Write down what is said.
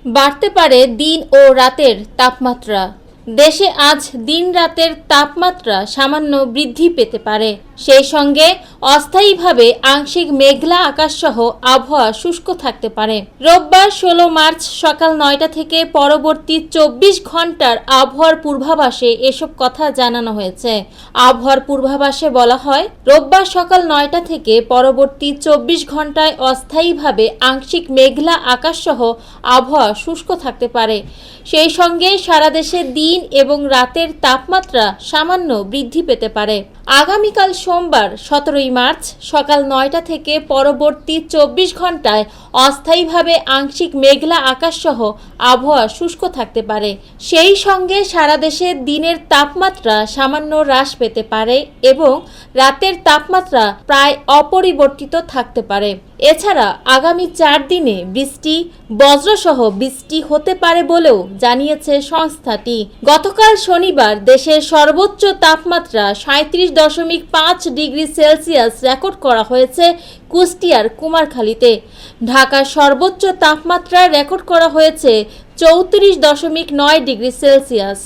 বাড়তে পারে দিন ও রাতের তাপমাত্রা। দেশে আজ দিন রাতের তাপমাত্রা সামান্য বৃদ্ধি পেতে পারে। সেই সঙ্গে অস্থায়ীভাবে আংশিক মেঘলা আকাশসহ আবহাওয়া শুষ্ক থাকতে পারে। রোববার 16 মার্চ সকাল 9টা থেকে পরবর্তী 24 ঘন্টার আবহাওয়ার পূর্বাভাসে এসব কথা জানানো হয়েছে। আবহাওয়ার পূর্বাভাসে বলা হয়, রোববার সকাল 9টা থেকে পরবর্তী 24 ঘন্টায় অস্থায়ীভাবে আংশিক মেঘলা আকাশসহ আবহাওয়া শুষ্ক থাকতে পারে। সেই সঙ্গে সারা দেশে দিন এবং রাতের তাপমাত্রা সামান্য বৃদ্ধি পেতে পারে। আগামীকাল সোমবার 17 মার্চ সকাল 9টা থেকে পরবর্তী 24 ঘন্টায় অস্থায়ীভাবে আংশিক মেঘলা আকাশসহ আবহাওয়া শুষ্ক থাকতে পারে। সেই সঙ্গে সারা দেশে দিনের তাপমাত্রা সামান্য হ্রাস পেতে পারে এবং রাতের তাপমাত্রা প্রায় অপরিবর্তিত থাকতে পারে। এছাড়া আগামী 4 দিনে বৃষ্টি, বজ্রসহ বৃষ্টি হতে পারে বলেও জানিয়েছে সংস্থাটি। গতকাল শনিবার দেশের সর্বোচ্চ তাপমাত্রা 37.5 ডিগ্রি সেলসিয়াস রেকর্ড করা হয়েছে কুষ্টিয়ার কুমারখালীতে। ঢাকার সর্বোচ্চ তাপমাত্রা রেকর্ড করা হয়েছে 34.9 ডিগ্রি সেলসিয়াস।